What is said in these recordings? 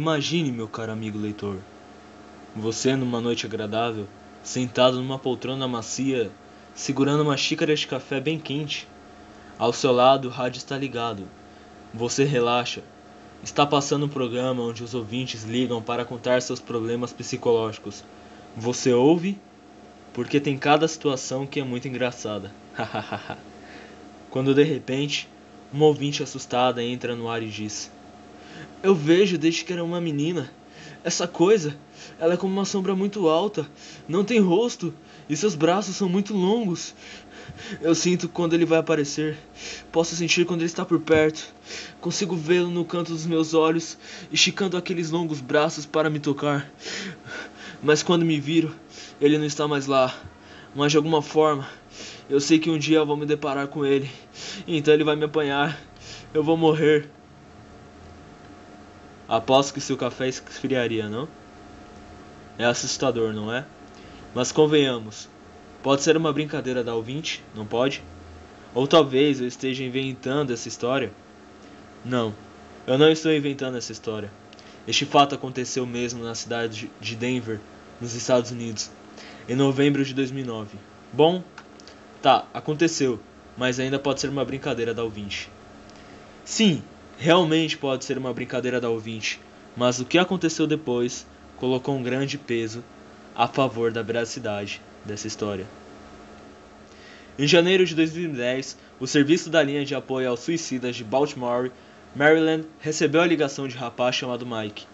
Imagine, meu caro amigo leitor, você numa noite agradável, sentado numa poltrona macia, segurando uma xícara de café bem quente. Ao seu lado, o rádio está ligado. Você relaxa. Está passando um programa onde os ouvintes ligam para contar seus problemas psicológicos. Você ouve porque tem cada situação que é muito engraçada. Quando de repente, uma ouvinte assustada entra no ar e diz: Eu vejo desde que era uma menina. Essa coisa, ela é como uma sombra muito alta, não tem rosto e seus braços são muito longos. Eu sinto quando ele vai aparecer, posso sentir quando ele está por perto. Consigo vê-lo no canto dos meus olhos, esticando aqueles longos braços para me tocar. Mas quando me viro, ele não está mais lá. Mas de alguma forma, eu sei que um dia eu vou me deparar com ele. Então ele vai me apanhar. Eu vou morrer. Aposto que seu café esfriaria, não? É assustador, não é? Mas convenhamos, pode ser uma brincadeira da ouvinte, não pode? Ou talvez eu esteja inventando essa história? Não, eu não estou inventando essa história. Este fato aconteceu mesmo na cidade de Denver, nos Estados Unidos, em novembro de 2009. Bom, tá, aconteceu, mas ainda pode ser uma brincadeira da ouvinte. Sim, realmente pode ser uma brincadeira da ouvinte, mas o que aconteceu depois colocou um grande peso a favor da veracidade dessa história. Em janeiro de 2010, o serviço da linha de apoio aos suicidas de Baltimore, Maryland, recebeu a ligação de um rapaz chamado Mike.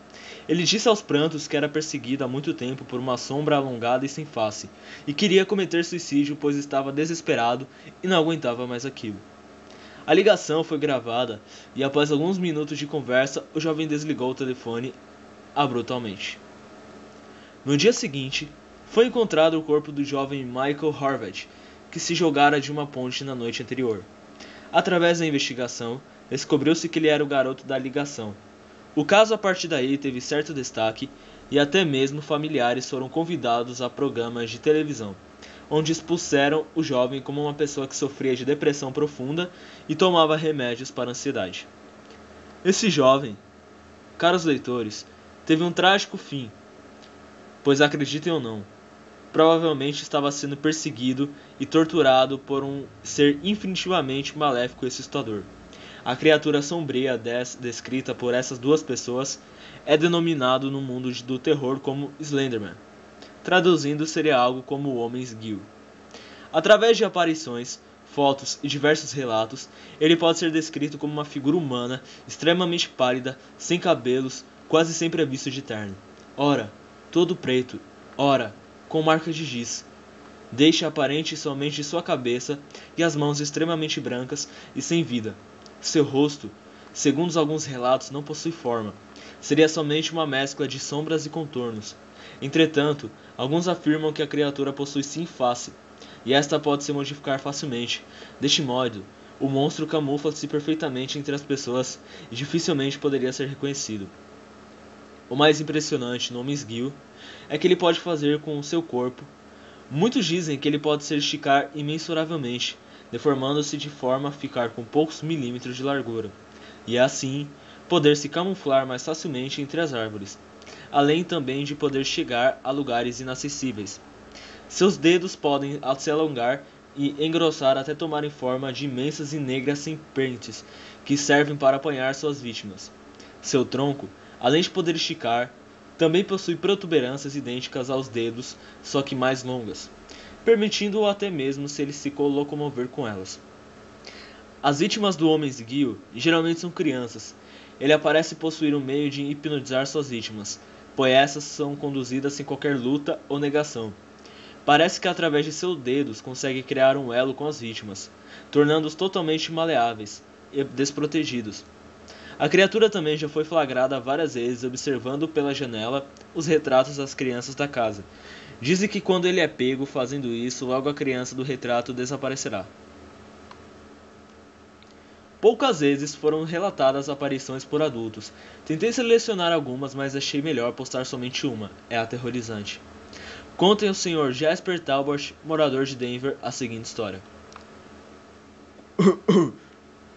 Ele disse aos prantos que era perseguido há muito tempo por uma sombra alongada e sem face, e queria cometer suicídio pois estava desesperado e não aguentava mais aquilo. A ligação foi gravada e após alguns minutos de conversa, o jovem desligou o telefone abruptamente. No dia seguinte, foi encontrado o corpo do jovem Michael Harvard, que se jogara de uma ponte na noite anterior. Através da investigação, descobriu-se que ele era o garoto da ligação. O caso a partir daí teve certo destaque e até mesmo familiares foram convidados a programas de televisão, onde expuseram o jovem como uma pessoa que sofria de depressão profunda e tomava remédios para a ansiedade. Esse jovem, caros leitores, teve um trágico fim, pois acreditem ou não, provavelmente estava sendo perseguido e torturado por um ser infinitivamente maléfico e assustador. A criatura sombria descrita por essas duas pessoas é denominado no mundo do terror como Slenderman. Traduzindo, seria algo como o Homem Esguio. Através de aparições, fotos e diversos relatos, ele pode ser descrito como uma figura humana, extremamente pálida, sem cabelos, quase sempre visto de terno. Ora, todo preto, ora, com marcas de giz. Deixa aparente somente sua cabeça e as mãos extremamente brancas e sem vida. Seu rosto, segundo alguns relatos, não possui forma. Seria somente uma mescla de sombras e contornos. Entretanto, alguns afirmam que a criatura possui sim face, e esta pode se modificar facilmente. Deste modo, o monstro camufla-se perfeitamente entre as pessoas e dificilmente poderia ser reconhecido. O mais impressionante no Homem Esguio é que ele pode fazer com o seu corpo. Muitos dizem que ele pode se esticar imensuravelmente, deformando-se de forma a ficar com poucos milímetros de largura, e assim poder se camuflar mais facilmente entre as árvores, além também de poder chegar a lugares inacessíveis. Seus dedos podem se alongar e engrossar até tomarem forma de imensas e negras serpentes que servem para apanhar suas vítimas. Seu tronco, além de poder esticar, também possui protuberâncias idênticas aos dedos, só que mais longas, permitindo-o até mesmo se ele se locomover com elas. As vítimas do Homem Esguio geralmente são crianças. Ele parece possuir um meio de hipnotizar suas vítimas, pois essas são conduzidas sem qualquer luta ou negação. Parece que através de seus dedos consegue criar um elo com as vítimas, tornando-os totalmente maleáveis e desprotegidos. A criatura também já foi flagrada várias vezes observando pela janela os retratos das crianças da casa. Dizem que quando ele é pego fazendo isso, logo a criança do retrato desaparecerá. Poucas vezes foram relatadas aparições por adultos. Tentei selecionar algumas, mas achei melhor postar somente uma. É aterrorizante. Contem ao Sr. Jasper Talbot, morador de Denver, a seguinte história.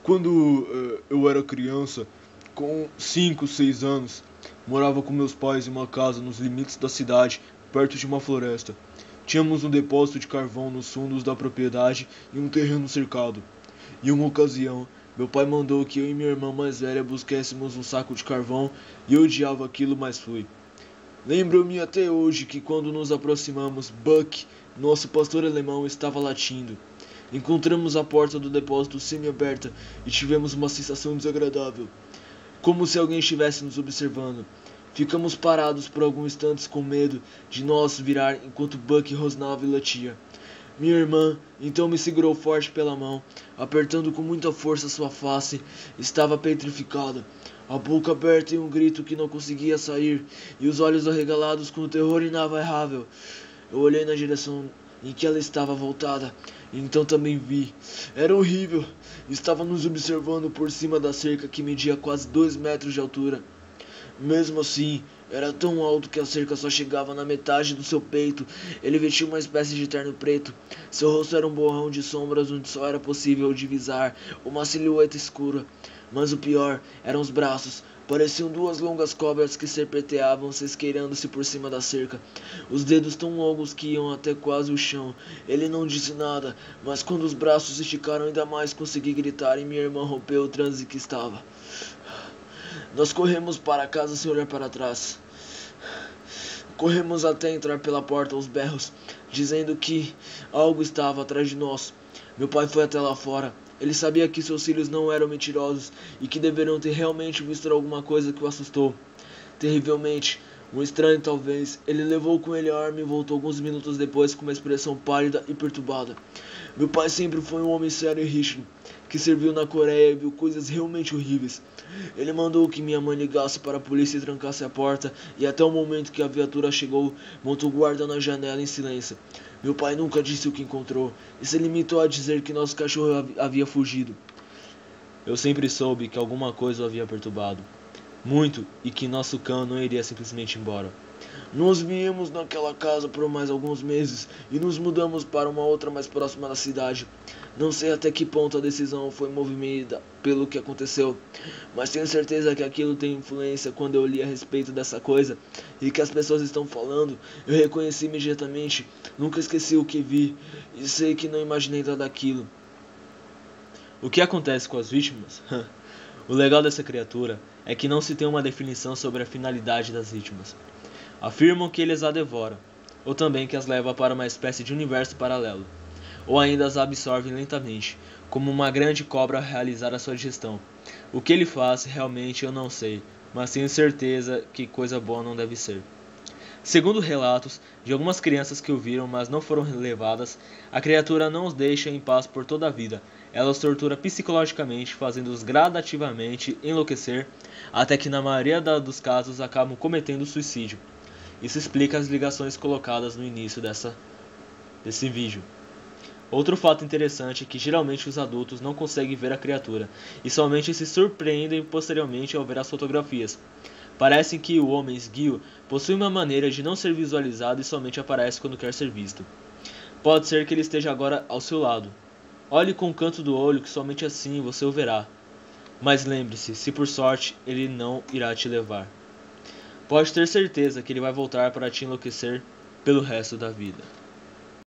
Quando eu era criança, com 5, 6 anos, Morava com meus pais em uma casa nos limites da cidade, perto de uma floresta. Tínhamos um depósito de carvão nos fundos da propriedade e um terreno cercado. Em uma ocasião, meu pai mandou que eu e minha irmã mais velha buscássemos um saco de carvão e eu odiava aquilo, mas fui. Lembro-me até hoje que quando nos aproximamos, Buck, nosso pastor alemão, estava latindo. Encontramos a porta do depósito semi-aberta e tivemos uma sensação desagradável, como se alguém estivesse nos observando. Ficamos parados por alguns instantes com medo de nos virar enquanto Buck rosnava e latia. Minha irmã então me segurou forte pela mão, apertando com muita força sua face. Estava petrificada, a boca aberta em um grito que não conseguia sair, e os olhos arregalados com o terror inarrável. Eu olhei na direção em que ela estava voltada, e então também vi. Era horrível. Estava nos observando por cima da cerca que media quase 2 metros de altura. Mesmo assim, era tão alto que a cerca só chegava na metade do seu peito. Ele vestia uma espécie de terno preto. Seu rosto era um borrão de sombras onde só era possível divisar uma silhueta escura. Mas o pior eram os braços. Pareciam 2 longas cobras que serpenteavam, se esqueirando-se por cima da cerca. Os dedos tão longos que iam até quase o chão. Ele não disse nada, mas quando os braços esticaram ainda mais, consegui gritar e minha irmã rompeu o transe que estava. Nós corremos para casa sem olhar para trás. Corremos até entrar pela porta aos berros, dizendo que algo estava atrás de nós. Meu pai foi até lá fora. Ele sabia que seus filhos não eram mentirosos e que deveriam ter realmente visto alguma coisa que o assustou. Terrivelmente, um estranho talvez. Ele levou com ele a arma e voltou alguns minutos depois com uma expressão pálida e perturbada. Meu pai sempre foi um homem sério e rígido, que serviu na Coreia e viu coisas realmente horríveis. Ele mandou que minha mãe ligasse para a polícia e trancasse a porta, e até o momento que a viatura chegou, montou guarda na janela em silêncio. Meu pai nunca disse o que encontrou, e se limitou a dizer que nosso cachorro havia fugido. Eu sempre soube que alguma coisa o havia perturbado muito, e que nosso cão não iria simplesmente embora. Nós viemos naquela casa por mais alguns meses e nos mudamos para uma outra mais próxima da cidade. Não sei até que ponto a decisão foi movida pelo que aconteceu, mas tenho certeza que aquilo tem influência. Quando eu li a respeito dessa coisa e que as pessoas estão falando, eu reconheci imediatamente. Nunca esqueci o que vi e sei que não imaginei nada daquilo. O que acontece com as vítimas? O legal dessa criatura é que não se tem uma definição sobre a finalidade das vítimas. Afirmam que eles a devoram, ou também que as leva para uma espécie de universo paralelo, ou ainda as absorvem lentamente, como uma grande cobra a realizar a sua digestão. O que ele faz, realmente eu não sei, mas tenho certeza que coisa boa não deve ser. Segundo relatos de algumas crianças que o viram, mas não foram levadas, a criatura não os deixa em paz por toda a vida. Ela os tortura psicologicamente, fazendo-os gradativamente enlouquecer, até que na maioria dos casos acabam cometendo suicídio. Isso explica as ligações colocadas no início desse vídeo. Outro fato interessante é que geralmente os adultos não conseguem ver a criatura, e somente se surpreendem posteriormente ao ver as fotografias. Parece que o homem esguio possui uma maneira de não ser visualizado e somente aparece quando quer ser visto. Pode ser que ele esteja agora ao seu lado. Olhe com o canto do olho, que somente assim você o verá. Mas lembre-se, se por sorte ele não irá te levar. Pode ter certeza que ele vai voltar para te enlouquecer pelo resto da vida.